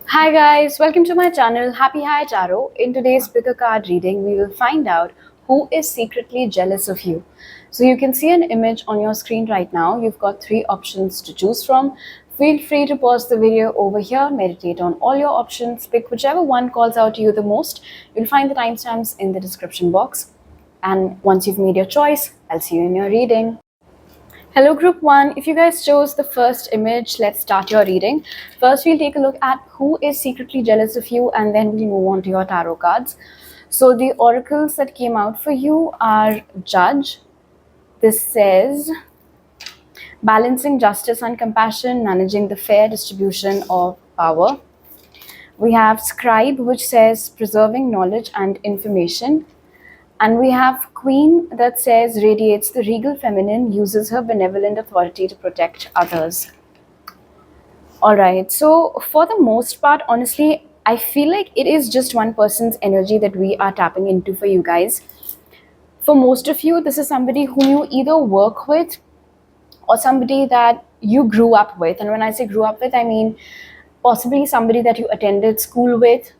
Hi guys, welcome to my channel Happy High Tarot. In today's pick a card reading, we will find out who is secretly jealous of you. So you can see an image on your screen right now. You've got three options to choose from. Feel free to pause the video over here, meditate on all your options, pick whichever one calls out to you the most. You'll find the timestamps in the description box. And once you've made your choice, I'll see you in your reading. Hello group 1, if you guys chose the first image, let's start your reading. First we'll take a look at who is secretly jealous of you, and then we'll move on to your tarot cards. So the oracles that came out for you are Judge. This says balancing justice and compassion, managing the fair distribution of power. We have Scribe, which says preserving knowledge and information. And we have Queen, that says radiates the regal feminine, uses her benevolent authority to protect others. Alright, so for the most part, honestly, I feel like it is just one person's energy that we are tapping into for you guys. For most of you, this is somebody whom you either work with or somebody that you grew up with. And when I say grew up with, I mean possibly somebody that you attended school with,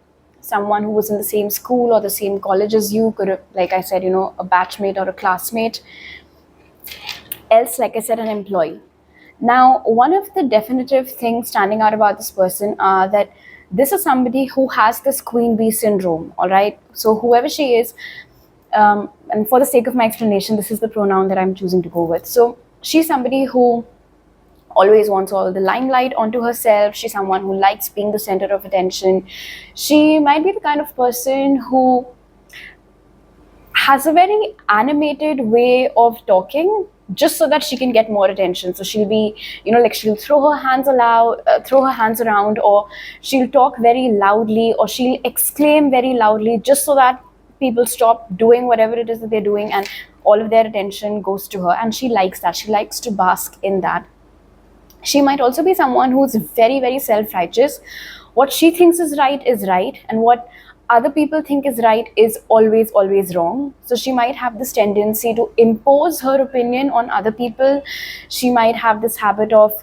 someone who was in the same school or the same college as you, could have, like I said, a batchmate or a classmate. Else, like I said, an employee. Now, one of the definitive things standing out about this person are that this is somebody who has this queen bee syndrome, all right? So whoever she is, and for the sake of my explanation, this is the pronoun that I'm choosing to go with. So she's somebody who always wants all the limelight onto herself. She's someone who likes being the center of attention. She might be the kind of person who has a very animated way of talking just so that she can get more attention. So she'll be, like she'll throw her hands around, or she'll talk very loudly, or she'll exclaim very loudly just so that people stop doing whatever it is that they're doing and all of their attention goes to her. And she likes that. She likes to bask in that. She might also be someone who's very, very self-righteous. What she thinks is right, and what other people think is right is always, always wrong. So she might have this tendency to impose her opinion on other people. She might have this habit of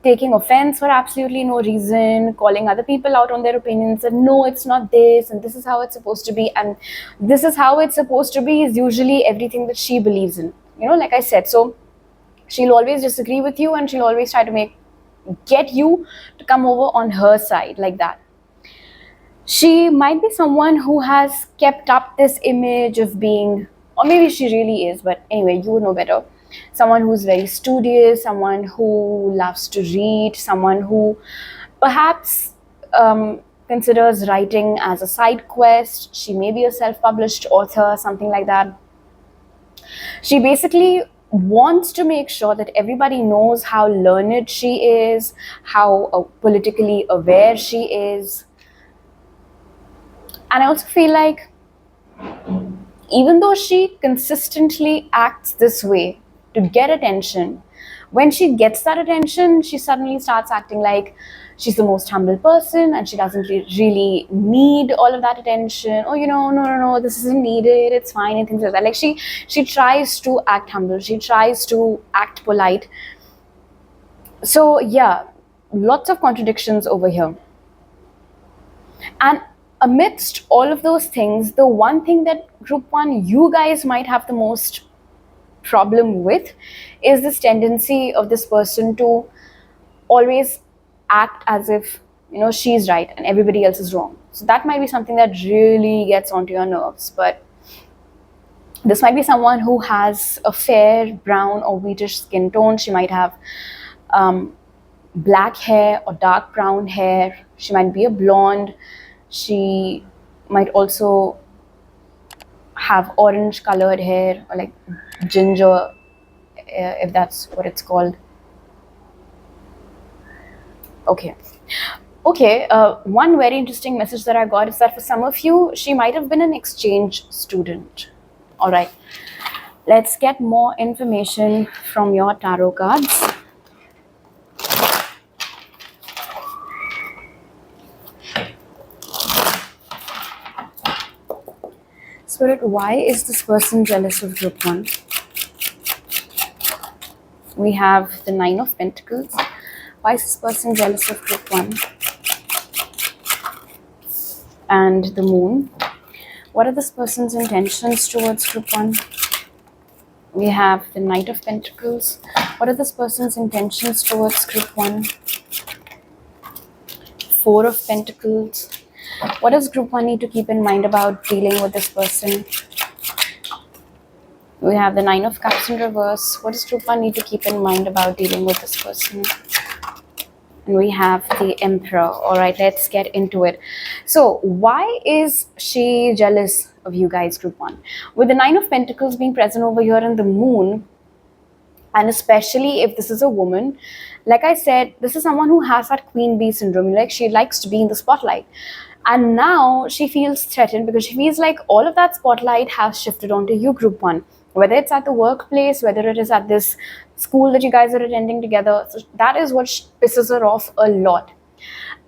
taking offense for absolutely no reason, calling other people out on their opinions, and no, it's not this, and this is how it's supposed to be, and this is how it's supposed to be is usually everything that she believes in, like I said. So she'll always disagree with you, and she'll always try to get you to come over on her side, like that. She might be someone who has kept up this image of being, or maybe she really is, but anyway, you would know better. Someone who's very studious, someone who loves to read, someone who perhaps considers writing as a side quest. She may be a self-published author, something like that. She basically wants to make sure that everybody knows how learned she is, how politically aware she is. And I also feel like even though she consistently acts this way to get attention, when she gets that attention, she suddenly starts acting like she's the most humble person and she doesn't really need all of that attention. Oh, no, this isn't needed, it's fine, and things like that. Like she tries to act humble, she tries to act polite. So yeah, lots of contradictions over here. And amidst all of those things, the one thing that group 1, you guys might have the most problem with is this tendency of this person to always act as if she's right and everybody else is wrong. So that might be something that really gets onto your nerves. But this might be someone who has a fair brown or wheatish skin tone. She might have black hair or dark brown hair. She might be a blonde. She might also have orange colored hair, or like ginger, if that's what it's called. Okay, one very interesting message that I got is that for some of you, she might have been an exchange student. All right, let's get more information from your tarot cards. Spirit, why is this person jealous of group 1? We have the 9 of Pentacles. Why is this person jealous of group 1? and the moon. What are this person's intentions towards group 1? We have the Knight of Pentacles. What are this person's intentions towards group 1? Four of Pentacles. What does group 1 need to keep in mind about dealing with this person? We have the Nine of Cups in reverse. What does group 1 need to keep in mind about dealing with this person? And we have the Emperor. All right, let's get into it. So why is she jealous of you guys, group 1? With the Nine of Pentacles being present over here and the moon, and especially if this is a woman, like I said, this is someone who has that queen bee syndrome. Like, she likes to be in the spotlight. And now she feels threatened because she feels like all of that spotlight has shifted onto you, group 1. Whether it's at the workplace, whether it is at this school that you guys are attending together. So that is what pisses her off a lot.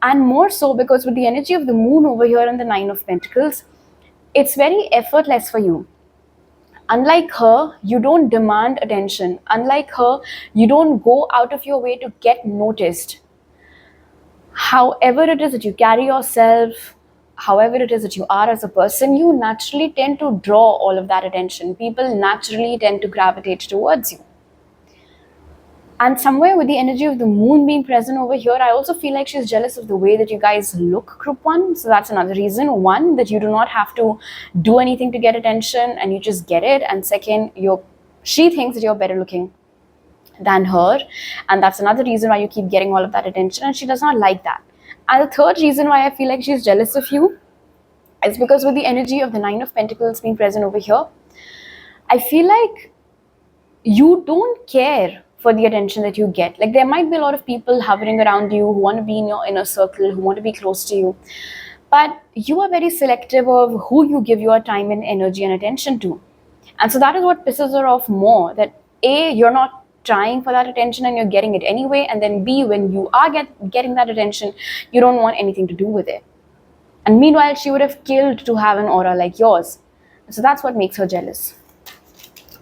And more so because with the energy of the moon over here and the Nine of Pentacles, it's very effortless for you. Unlike her, you don't demand attention. Unlike her, you don't go out of your way to get noticed. However it is that you carry yourself, however it is that you are as a person, you naturally tend to draw all of that attention. People naturally tend to gravitate towards you. And somewhere with the energy of the moon being present over here, I also feel like she's jealous of the way that you guys look, group 1. So that's another reason. One, that you do not have to do anything to get attention and you just get it. And second, she thinks that you're better looking than her. And that's another reason why you keep getting all of that attention, and she does not like that. And the third reason why I feel like she's jealous of you is because with the energy of the Nine of Pentacles being present over here, I feel like you don't care for the attention that you get. Like, there might be a lot of people hovering around you who want to be in your inner circle, who want to be close to you, but you are very selective of who you give your time and energy and attention to. And so that is what pisses her off more, that A, you're not trying for that attention and you're getting it anyway, and then B, when you are getting that attention, you don't want anything to do with it. And meanwhile, she would have killed to have an aura like yours. So that's what makes her jealous.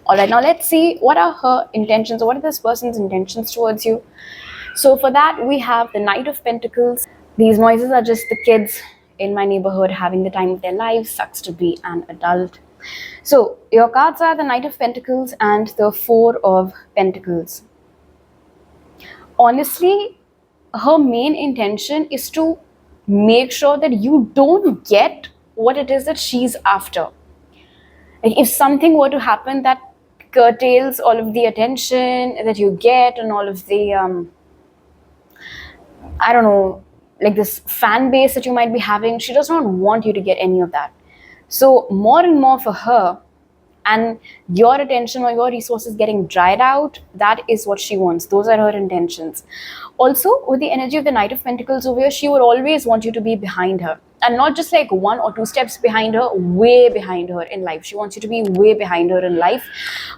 All right, now let's see what are her intentions, or what are this person's intentions towards you. So for that, we have the Knight of Pentacles. These noises are just the kids in my neighborhood having the time of their lives. Sucks to be an adult. So your cards are the Knight of Pentacles and the Four of Pentacles. Honestly, her main intention is to make sure that you don't get what it is that she's after. Like, if something were to happen that curtails all of the attention that you get and all of the I don't know, like this fan base that you might be having, she does not want you to get any of that. So more and more for her, and your attention or your resources getting dried out, that is what she wants. Those are her intentions. Also, with the energy of the Knight of Pentacles over here, she would always want you to be behind her, and not just like 1 or 2 steps behind her, way behind her in life. She wants you to be way behind her in life,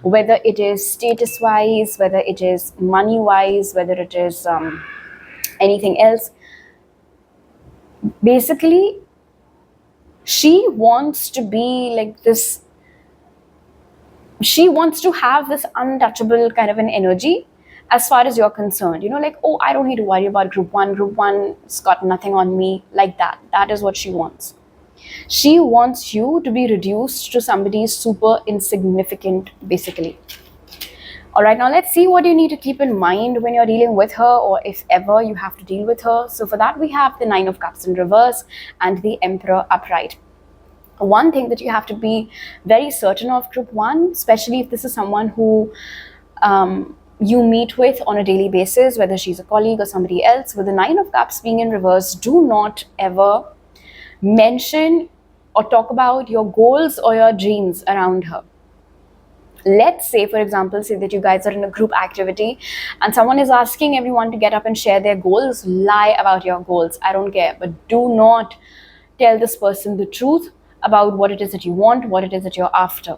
whether it is status wise, whether it is money wise, whether it is anything else. Basically, she wants to be like this. She wants to have this untouchable kind of an energy as far as you're concerned. You know, like, oh, I don't need to worry about group 1. Group 1's got nothing on me, like that. That is what she wants. She wants you to be reduced to somebody super insignificant, basically. All right, now let's see what you need to keep in mind when you're dealing with her, or if ever you have to deal with her. So for that, we have the Nine of Cups in reverse and the Emperor upright. One thing that you have to be very certain of, group 1, especially if this is someone who you meet with on a daily basis, whether she's a colleague or somebody else, with the Nine of Cups being in reverse, do not ever mention or talk about your goals or your dreams around her. Let's say, for example, say that you guys are in a group activity and someone is asking everyone to get up and share their goals. Lie about your goals. I don't care, but do not tell this person the truth about what it is that you want, what it is that you're after.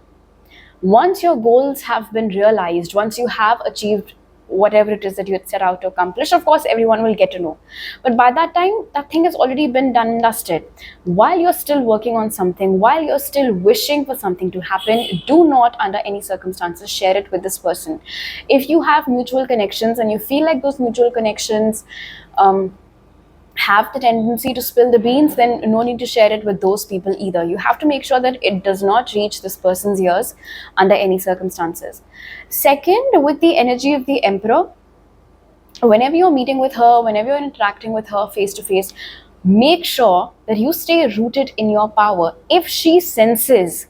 Once your goals have been realized, once you have achieved whatever it is that you had set out to accomplish, of course, everyone will get to know. But by that time, that thing has already been done and dusted. While you're still working on something, while you're still wishing for something to happen, do not, under any circumstances, share it with this person. If you have mutual connections and you feel like those mutual connections have the tendency to spill the beans, then no need to share it with those people either. You have to make sure that it does not reach this person's ears under any circumstances. Second, with the energy of the Emperor, whenever you're meeting with her, whenever you're interacting with her face to face, make sure that you stay rooted in your power. If she senses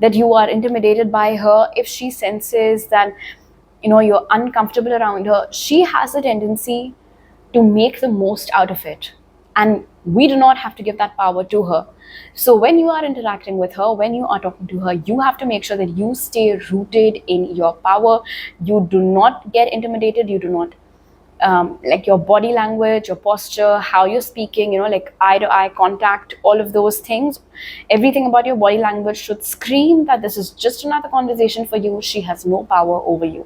that you are intimidated by her, if she senses that you're uncomfortable around her, she has a tendency to make the most out of it, and we do not have to give that power to her. So when you are interacting with her, when you are talking to her, you have to make sure that you stay rooted in your power. You do not get intimidated. You do not like your body language, your posture, how you're speaking, like eye to eye contact, all of those things, everything about your body language should scream that this is just another conversation for you. She has no power over you.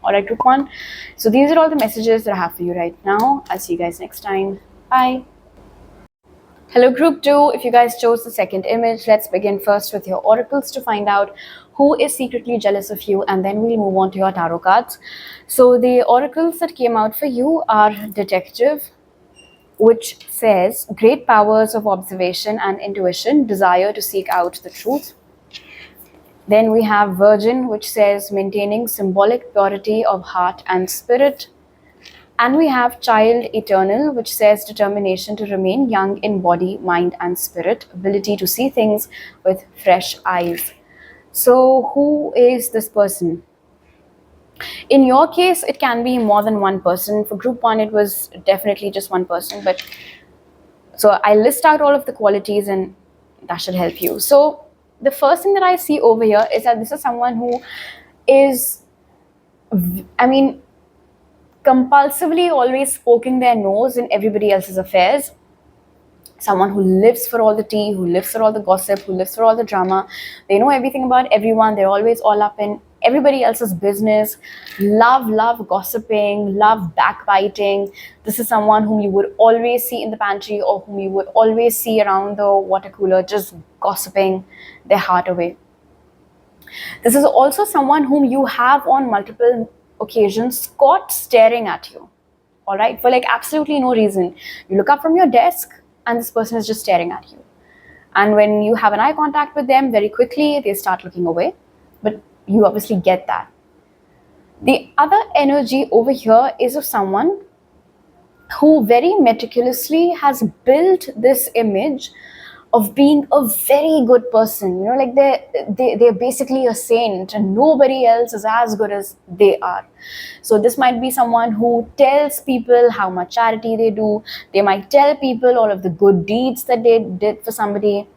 All right, group 1. So these are all the messages that I have for you right now. I'll see you guys next time. Bye. Hello, group 2. If you guys chose the second image, let's begin first with your oracles to find out who is secretly jealous of you, and then we'll move on to your tarot cards. So the oracles that came out for you are Detective, which says great powers of observation and intuition, desire to seek out the truth. Then we have Virgin, which says maintaining symbolic purity of heart and spirit. And we have Child Eternal, which says determination to remain young in body, mind, and spirit, ability to see things with fresh eyes. So who is this person? In your case, it can be more than one person. For group 1, it was definitely just one person. But so I list out all of the qualities, and that should help you. So the first thing that I see over here is that this is someone who is, compulsively always poking their nose in everybody else's affairs. Someone who lives for all the tea, who lives for all the gossip, who lives for all the drama. They know everything about everyone. They're always all up in everybody else's business. Love gossiping, love backbiting. This is someone whom you would always see in the pantry, or whom you would always see around the water cooler, just gossiping their heart away. This is also someone whom you have on multiple occasions caught staring at you, all right, for like absolutely no reason. You look up from your desk and this person is just staring at you. And when you have an eye contact with them, very quickly they start looking away, but you obviously get that. The other energy over here is of someone who very meticulously has built this image of being a very good person. Like they're basically a saint, and nobody else is as good as they are. So this might be someone who tells people how much charity they do. They might tell people all of the good deeds that they did for somebody.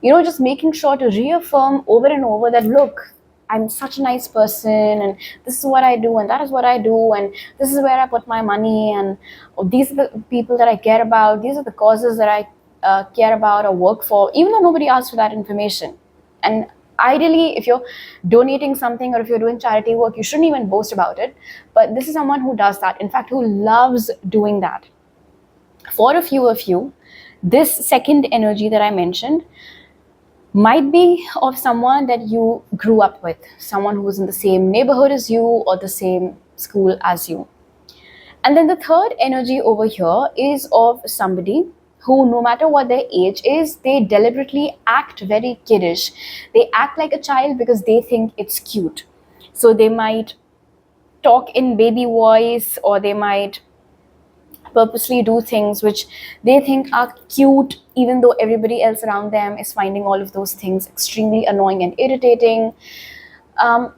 Just making sure to reaffirm over and over that, look, I'm such a nice person, and this is what I do, and that is what I do, and this is where I put my money, and these are the people that I care about, these are the causes that I care about or work for, even though nobody asks for that information. And ideally, if you're donating something or if you're doing charity work, you shouldn't even boast about it. But this is someone who does that, in fact, who loves doing that. For a few of you, this second energy that I mentioned might be of someone that you grew up with, someone who was in the same neighborhood as you or the same school as you. And then the third energy over here is of somebody who, no matter what their age is, they deliberately act very kiddish. They act like a child because they think it's cute. So they might talk in baby voice, or they might purposely do things which they think are cute, even though everybody else around them is finding all of those things extremely annoying and irritating.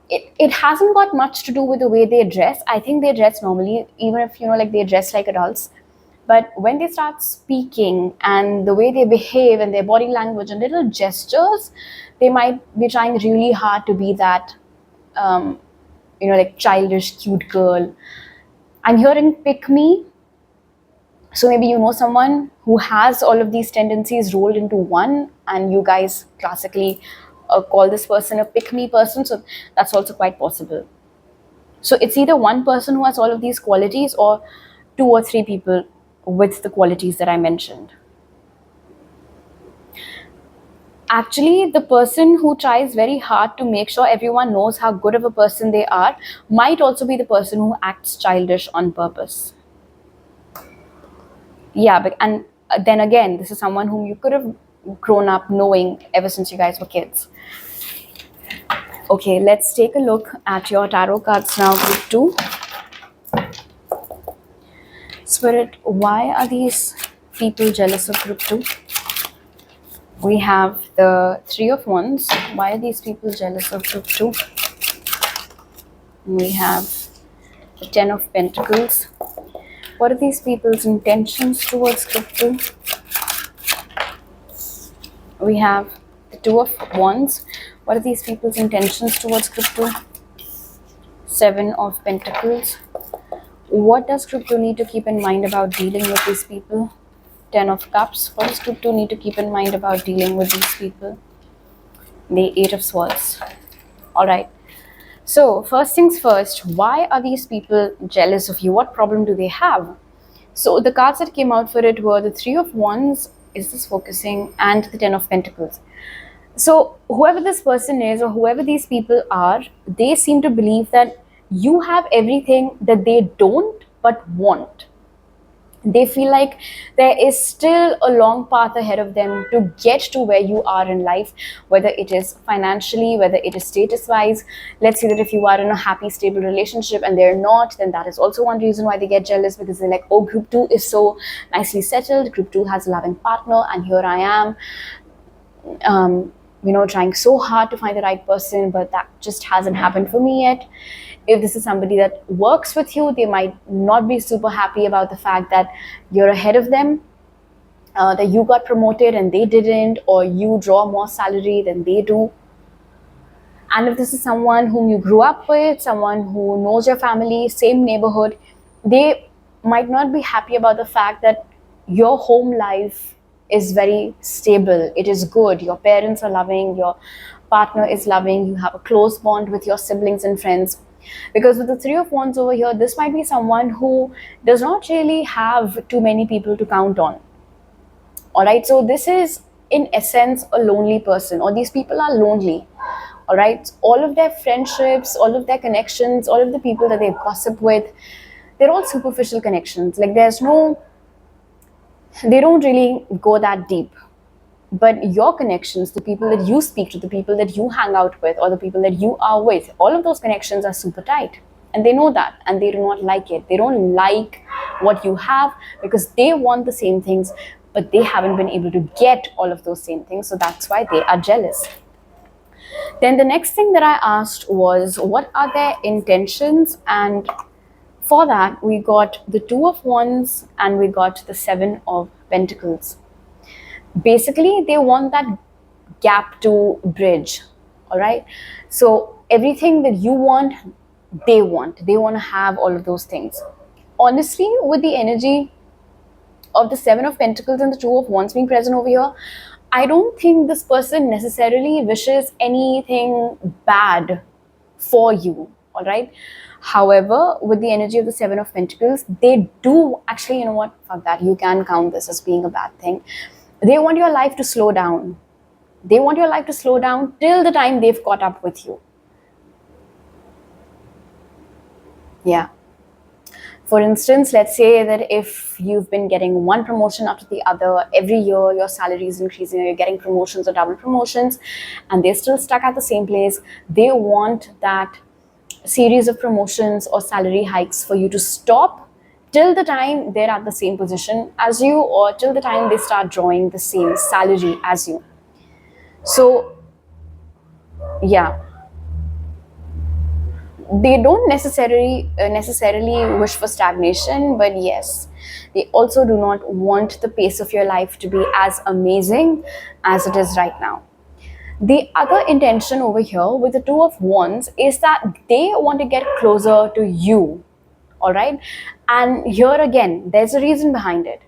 It hasn't got much to do with the way they dress. I think they dress normally, even if like they dress like adults. But when they start speaking and the way they behave and their body language and little gestures, they might be trying really hard to be that, like childish, cute girl. I'm hearing pick me. So maybe you know someone who has all of these tendencies rolled into one, and you guys classically call this person a pick me person. So that's also quite possible. So it's either one person who has all of these qualities, or 2 or 3 people with the qualities that I mentioned. Actually, the person who tries very hard to make sure everyone knows how good of a person they are might also be the person who acts childish on purpose. Yeah, and then again, this is someone whom you could have grown up knowing ever since you guys were kids. Okay, let's take a look at your tarot cards now, group 2. Spirit, why are these people jealous of group 2? We have the 3 of Wands. Why are these people jealous of group 2? We have the 10 of Pentacles. What are these people's intentions towards group 2? We have the 2 of Wands. What are these people's intentions towards group 2? 7 of Pentacles. What does group 2 need to keep in mind about dealing with these people? 10 of Cups. What does group 2 need to keep in mind about dealing with these people? The 8 of Swords. Alright. So, first things first, why are these people jealous of you? What problem do they have? So, the cards that came out for it were the 3 of Wands, is this focusing, and the 10 of Pentacles. So, whoever this person is or whoever these people are, they seem to believe that you have everything that they don't but want. They feel like there is still a long path ahead of them to get to where you are in life, whether it is financially, whether it is status wise. Let's say that if you are in a happy, stable relationship and they're not, then that is also one reason why they get jealous, because they're like, oh, group 2 is so nicely settled, group 2 has a loving partner, and here I am, trying so hard to find the right person, but that just hasn't happened for me yet. If this is somebody that works with you, they might not be super happy about the fact that you're ahead of them, that you got promoted and they didn't, or you draw more salary than they do. And if this is someone whom you grew up with, someone who knows your family, same neighborhood, they might not be happy about the fact that your home life is very stable, it is good, your parents are loving, your partner is loving, you have a close bond with your siblings and friends. Because with the 3 of Wands over here, this might be someone who does not really have too many people to count on. Alright, so this is in essence a lonely person, or these people are lonely. Alright, all of their friendships, all of their connections, all of the people that they gossip with, they're all superficial connections. Like they don't really go that deep. But your connections, the people that you speak to, the people that you hang out with, or the people that you are with, all of those connections are super tight. And they know that, and they do not like it. They don't like what you have because they want the same things, but they haven't been able to get all of those same things. So that's why they are jealous. Then the next thing that I asked was, what are their intentions? And for that, we got the 2 of Wands and we got the 7 of Pentacles. Basically, they want that gap to bridge. All right, so everything that you want, they want to have all of those things. Honestly, with the energy of the 7 of Pentacles and the 2 of Wands being present over here, I don't think this person necessarily wishes anything bad for you. All right, however, with the energy of the 7 of Pentacles, they do actually, you know what, fuck that, you can count this as being a bad thing. They want your life to slow down. They want your life to slow down till the time they've caught up with you. Yeah. For instance, let's say that if you've been getting one promotion after the other, every year your salary is increasing, you're getting promotions or double promotions, and they're still stuck at the same place, they want that series of promotions or salary hikes for you to stop till the time they're at the same position as you, or till the time they start drawing the same salary as you. So, yeah, they don't necessarily wish for stagnation, but yes, they also do not want the pace of your life to be as amazing as it is right now. The other intention over here with the 2 of Wands is that they want to get closer to you. All right, and here again, there's a reason behind it.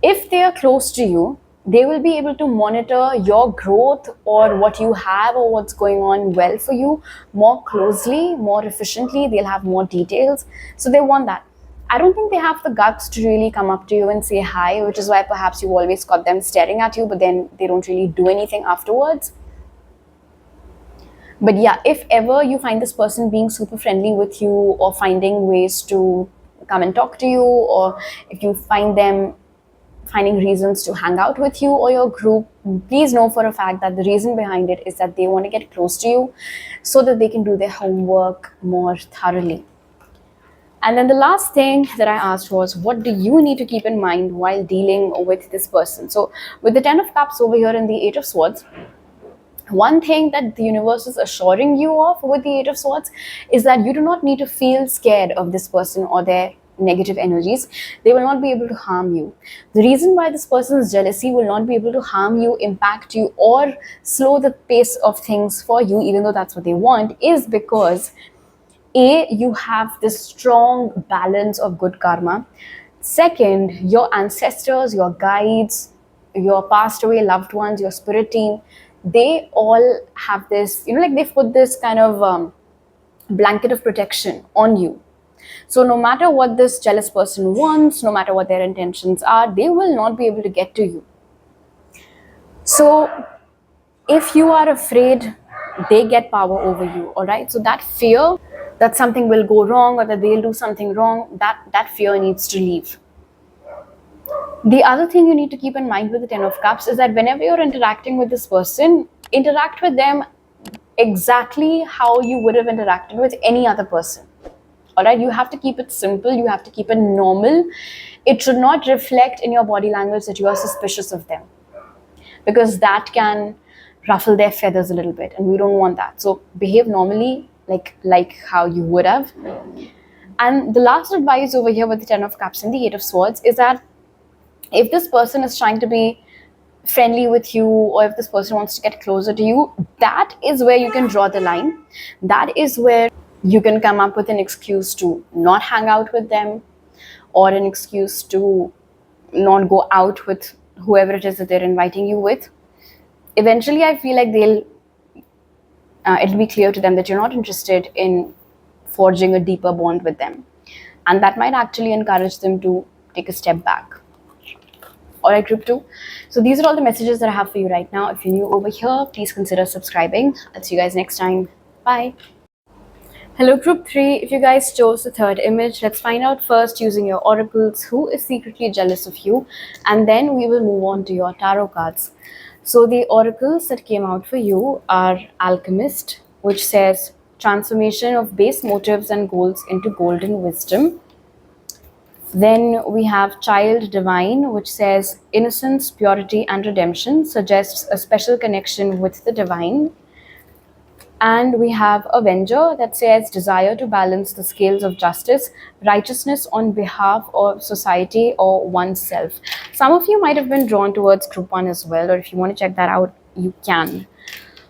If they are close to you, they will be able to monitor your growth or what you have or what's going on well for you more closely, more efficiently. They'll have more details. So they want that. I don't think they have the guts to really come up to you and say hi, which is why perhaps you've always got them staring at you, but then they don't really do anything afterwards. But yeah, if ever you find this person being super friendly with you, or finding ways to come and talk to you, or if you find them finding reasons to hang out with you or your group, please know for a fact that the reason behind it is that they want to get close to you so that they can do their homework more thoroughly. And then the last thing that I asked was, what do you need to keep in mind while dealing with this person? So with the 10 of Cups over here in the 8 of Swords, one thing that the universe is assuring you of with the 8 of Swords is that you do not need to feel scared of this person or their negative energies. They will not be able to harm you. The reason why this person's jealousy will not be able to harm you, impact you, or slow the pace of things for you, even though that's what they want, is because you have this strong balance of good karma. Second, your ancestors, your guides, your passed away loved ones, your spirit team, they all have this, like they've put this kind of blanket of protection on you. So no matter what this jealous person wants, no matter what their intentions are, they will not be able to get to you. So if you are afraid, they get power over you, all right? So that fear that something will go wrong or that they'll do something wrong, that fear needs to leave. The other thing you need to keep in mind with the 10 of Cups is that whenever you're interacting with this person, interact with them exactly how you would have interacted with any other person. All right, you have to keep it simple, you have to keep it normal. It should not reflect in your body language that you are suspicious of them, because that can ruffle their feathers a little bit, and we don't want that. So behave normally, like how you would have. And the last advice over here with the 10 of Cups and the 8 of Swords is that if this person is trying to be friendly with you, or if this person wants to get closer to you, that is where you can draw the line. That is where you can come up with an excuse to not hang out with them, or an excuse to not go out with whoever it is that they're inviting you with. Eventually, I feel like it'll be clear to them that you're not interested in forging a deeper bond with them. And that might actually encourage them to take a step back. All right, group 2. So these are all the messages that I have for you right now. If you're new over here, please consider subscribing. I'll see you guys next time. Bye. Hello, group 3. If you guys chose the third image, let's find out first using your oracles who is secretly jealous of you, and then we will move on to your tarot cards. So the oracles that came out for you are Alchemist, which says transformation of base motives and goals into golden wisdom. Then we have Child Divine, which says innocence, purity, and redemption, suggests a special connection with the divine. And we have Avenger, that says desire to balance the scales of justice, righteousness on behalf of society or oneself. Some of you might have been drawn towards group 1 as well, or if you want to check that out, you can.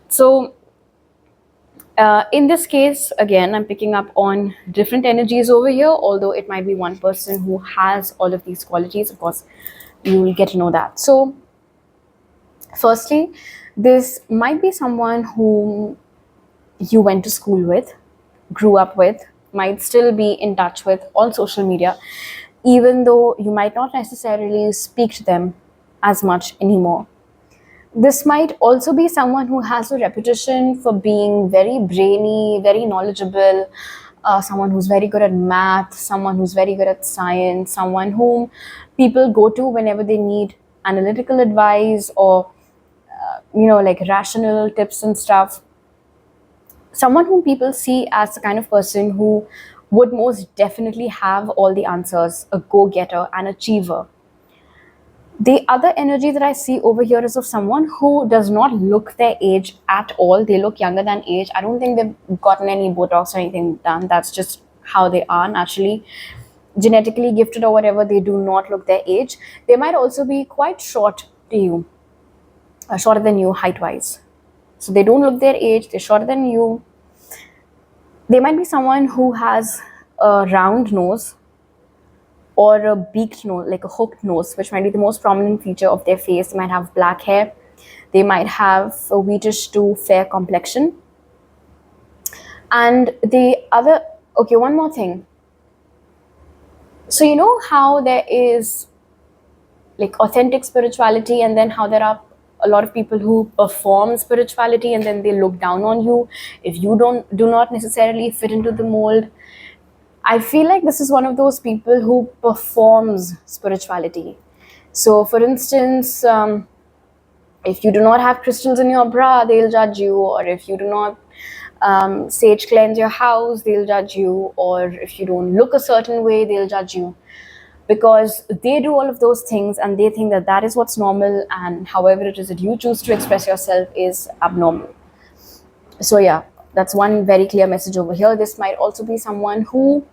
So in this case, again, I'm picking up on different energies over here, although it might be one person who has all of these qualities. Of course, you will get to know that. So firstly, this might be someone who you went to school with, grew up with, might still be in touch with on social media, even though you might not necessarily speak to them as much anymore. This might also be someone who has a reputation for being very brainy, very knowledgeable, someone who's very good at math, someone who's very good at science, someone whom people go to whenever they need analytical advice or, like rational tips and stuff. Someone whom people see as the kind of person who would most definitely have all the answers, a go-getter, an achiever. The other energy that I see over here is of someone who does not look their age at all. They look younger than age. I don't think they've gotten any Botox or anything done. That's just how they are naturally. Genetically gifted or whatever, they do not look their age. They might also be quite short to you, shorter than you height-wise. So they don't look their age, they're shorter than you. They might be someone who has a round nose or a beaked nose, like a hooked nose, which might be the most prominent feature of their face. They might have black hair. They might have a wheatish to fair complexion. And one more thing. So you know how there is like authentic spirituality, and then how there are a lot of people who perform spirituality and then they look down on you if you do not necessarily fit into the mold. I feel like this is one of those people who performs spirituality. So for instance, if you do not have crystals in your bra, they'll judge you. Or if you do not sage cleanse your house, they'll judge you. Or if you don't look a certain way, they'll judge you. Because they do all of those things and they think that that is what's normal, and however it is that you choose to express yourself is abnormal. So yeah, that's one very clear message over here. This might also be someone who,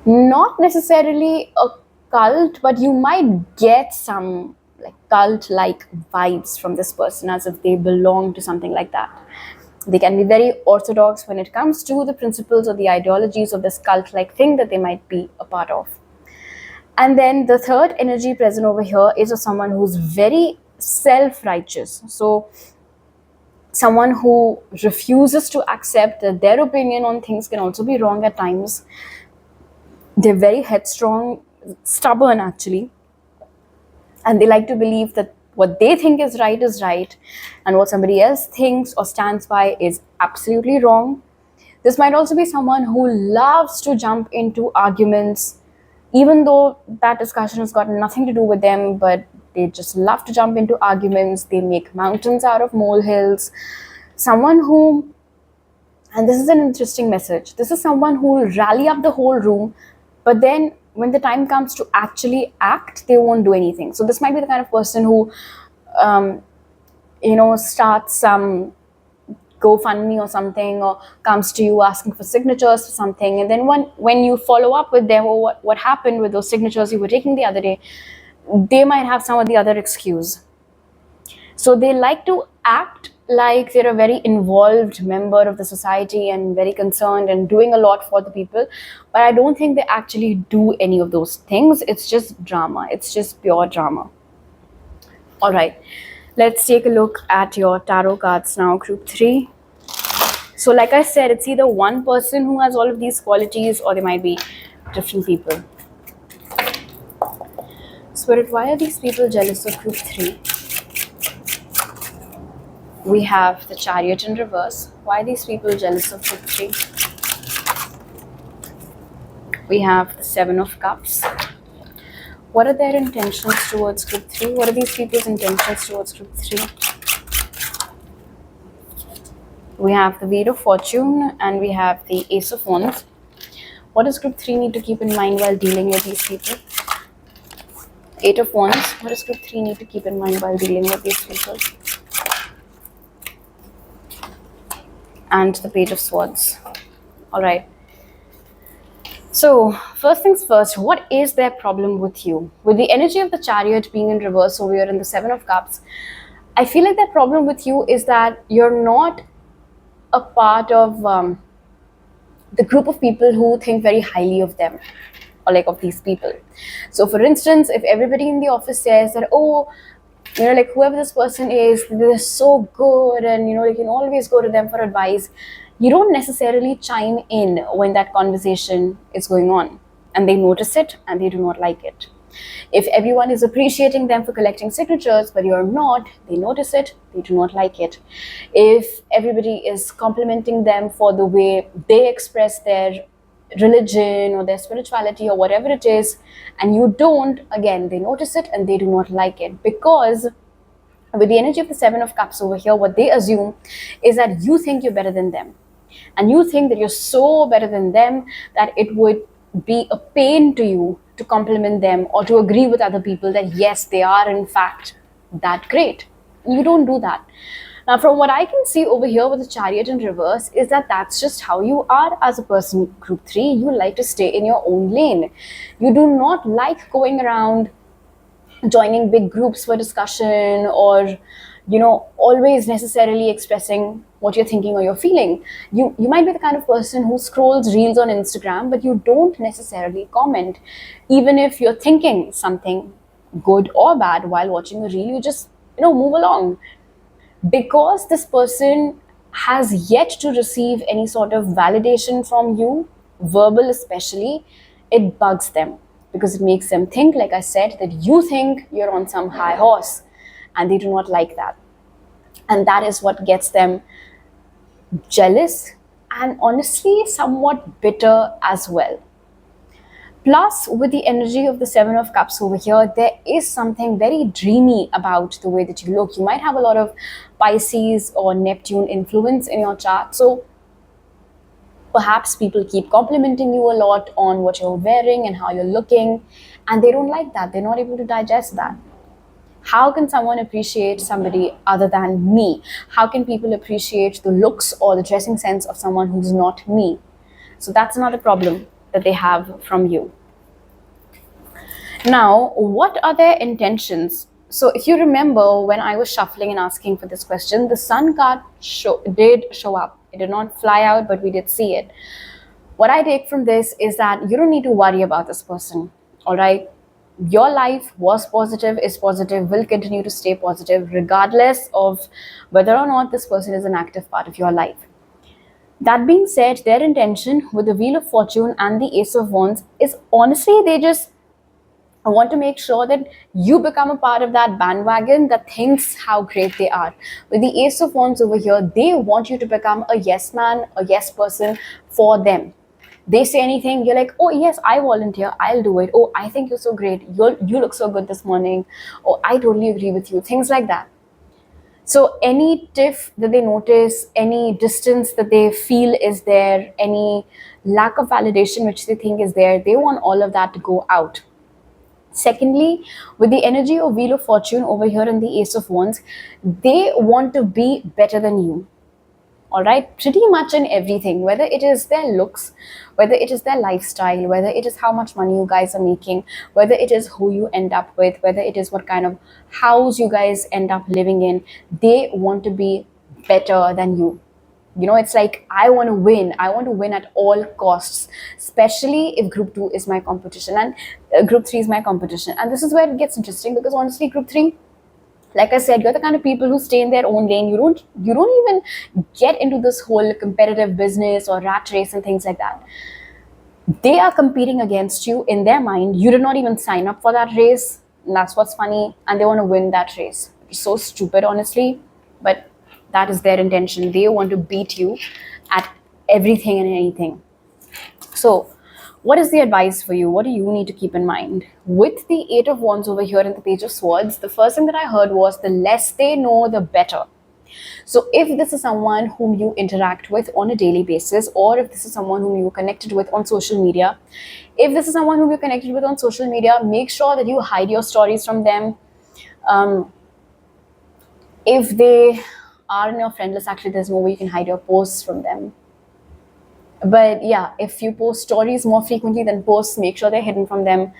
not necessarily a cult, but you might get some like cult-like vibes from this person, as if they belong to something like that. They can be very orthodox when it comes to the principles or the ideologies of this cult-like thing that they might be a part of. And then the third energy present over here is of someone who's very self-righteous. So someone who refuses to accept that their opinion on things can also be wrong at times. They're very headstrong, stubborn actually, and they like to believe that what they think is right, and what somebody else thinks or stands by is absolutely wrong. This might also be someone who loves to jump into arguments, even though that discussion has got nothing to do with them, but they just love to jump into arguments. They make mountains out of molehills. Someone who, and this is an interesting message, this is someone who will rally up the whole room, but then when the time comes to actually act, they won't do anything. So this might be the kind of person who, starts some GoFundMe or something, or comes to you asking for signatures for something, and then when you follow up with them, or what happened with those signatures you were taking the other day, they might have some of the other excuse. So they like to act like they're a very involved member of the society and very concerned and doing a lot for the people, but I don't think they actually do any of those things. It's just drama. It's just pure drama. All right, let's take a look at your tarot cards now, group 3. So like I said, it's either one person who has all of these qualities, or they might be different people. Spirit, why are these people jealous of group 3? We have the Chariot in reverse. Why are these people jealous of group 3? We have the 7 of Cups. What are their intentions towards group 3? What are these people's intentions towards group 3? We have the Wheel of Fortune and we have the Ace of Wands. What does group 3 need to keep in mind while dealing with these people? 8 of Wands. What does group 3 need to keep in mind while dealing with these people? And the Page of Swords. All right. So first things first, what is their problem with you? With the energy of the Chariot being in reverse over here in the 7 of Cups, I feel like their problem with you is that you're not a part of the group of people who think very highly of them, or like of these people. So for instance, if everybody in the office says that, oh, like whoever this person is, they're so good, and you can always go to them for advice, you don't necessarily chime in when that conversation is going on, and they notice it and they do not like it. If everyone is appreciating them for collecting signatures, but you're not, they notice it, they do not like it. If everybody is complimenting them for the way they express their religion or their spirituality or whatever it is, and you don't, again, they notice it and they do not like it. Because with the energy of the 7 of Cups over here, what they assume is that you think you're better than them, and you think that you're so better than them that it would be a pain to you to compliment them or to agree with other people that yes, they are in fact that great. You don't do that. Now, from what I can see over here with the Chariot in reverse is that that's just how you are as a person, group 3. You like to stay in your own lane. You do not like going around joining big groups for discussion, or always necessarily expressing what you're thinking or you're feeling. You might be the kind of person who scrolls reels on Instagram, but you don't necessarily comment. Even if you're thinking something good or bad while watching a reel, you just move along. Because this person has yet to receive any sort of validation from you, verbal especially, it bugs them, because it makes them think, like I said, that you think you're on some high horse, and they do not like that. And that is what gets them jealous and honestly somewhat bitter as well. Plus, with the energy of the Seven of Cups over here, there is something very dreamy about the way that you look. You might have a lot of Pisces or Neptune influence in your chart. So perhaps people keep complimenting you a lot on what you're wearing and how you're looking, and they don't like that. They're not able to digest that. How can someone appreciate somebody other than me? How can people appreciate the looks or the dressing sense of someone who's not me? So that's another problem that they have from you. Now, what are their intentions? So if you remember, when I was shuffling and asking for this question, the Sun card did show up. It did not fly out, but we did see it. What I take from this is that you don't need to worry about this person, all right? Your life was positive, is positive, will continue to stay positive, regardless of whether or not this person is an active part of your life. That being said, their intention with the Wheel of Fortune and the Ace of Wands is honestly, they just want to make sure that you become a part of that bandwagon that thinks how great they are. With the Ace of Wands over here, they want you to become a yes man, a yes person for them. They say anything, you're like, oh yes, I volunteer, I'll do it. Oh, I think you're so great, you look so good this morning. Oh, I totally agree with you. Things like that. So any tiff that they notice, any distance that they feel is there, any lack of validation which they think is there, they want all of that to go out. Secondly, with the energy of Wheel of Fortune over here and the Ace of Wands, they want to be better than you. All right, pretty much in everything, whether it is their looks, whether it is their lifestyle, whether it is how much money you guys are making, whether it is who you end up with, whether it is what kind of house you guys end up living in, they want to be better than you. You know, it's like, I want to win. I want to win at all costs, especially if group 2 is my competition and group 3 is my competition. And this is where it gets interesting, because honestly, group 3, like I said, you're the kind of people who stay in their own lane. You don't even get into this whole competitive business or rat race and things like that. They are competing against you in their mind. You did not even sign up for that race. And that's what's funny. And they want to win that race. It's so stupid, honestly. But that is their intention. They want to beat you at everything and anything. So what is the advice for you? What do you need to keep in mind? With the Eight of Wands over here and the Page of Swords, the first thing that I heard was the less they know, the better. So if this is someone whom you interact with on a daily basis, or if this is someone whom you're connected with on social media, make sure that you hide your stories from them. If they are in your friend list, actually there's no way you can hide your posts from them. But yeah, if you post stories more frequently than posts, make sure they're hidden from them.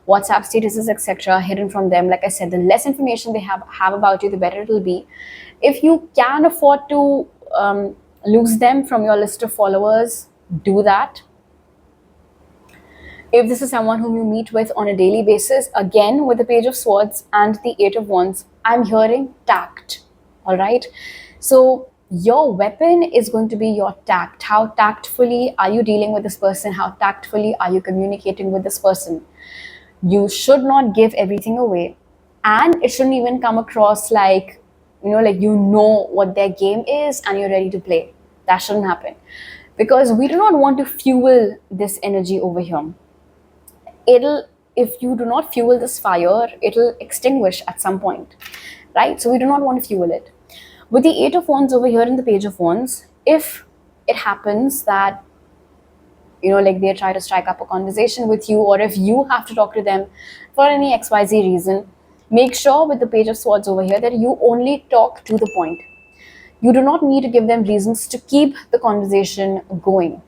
WhatsApp statuses, etc., hidden from them. Like I said, the less information they have about you, the better it will be. If you can afford to lose them from your list of followers, do that. If this is someone whom you meet with on a daily basis, again with the Page of Swords and the Eight of Wands, I'm hearing tact. All right. So your weapon is going to be your tact. How tactfully are you dealing with this person? How tactfully are you communicating with this person? You should not give everything away. And it shouldn't even come across like, you know what their game is and you're ready to play. That shouldn't happen. Because we do not want to fuel this energy over here. If you do not fuel this fire, it'll extinguish at some point, right? So we do not want to fuel it. With the Eight of Wands over here and the Page of Wands, if it happens that, they try to strike up a conversation with you, or if you have to talk to them for any XYZ reason, make sure with the Page of Swords over here that you only talk to the point. You do not need to give them reasons to keep the conversation going.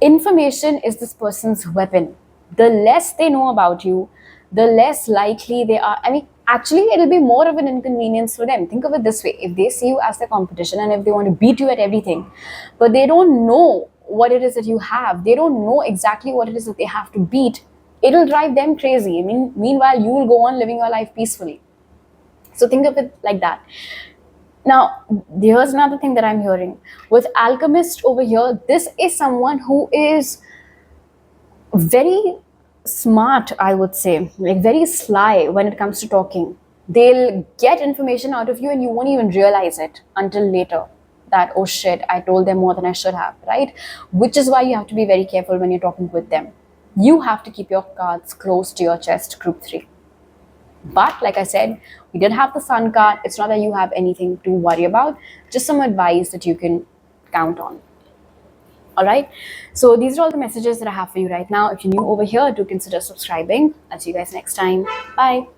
Information is this person's weapon. The less they know about you, the less likely they are. Actually, it'll be more of an inconvenience for them. Think of it this way. If they see you as their competition and if they want to beat you at everything, but they don't know what it is that you have, they don't know exactly what it is that they have to beat, it'll drive them crazy. Meanwhile, you will go on living your life peacefully. So think of it like that. Now, here's another thing that I'm hearing. With Alchemist over here, this is someone who is very smart, I would say, like very sly when it comes to talking. They'll get information out of you and you won't even realize it until later that, oh shit, I told them more than I should have, right? Which is why you have to be very careful when you're talking with them. you have to keep your cards close to your chest, group 3. But like I said, we did have the sun card. It's not that you have anything to worry about, just some advice that you can count on. All right, so these are all the messages that I have for you right now. If you're new over here, do consider subscribing. I'll see you guys next time. Bye.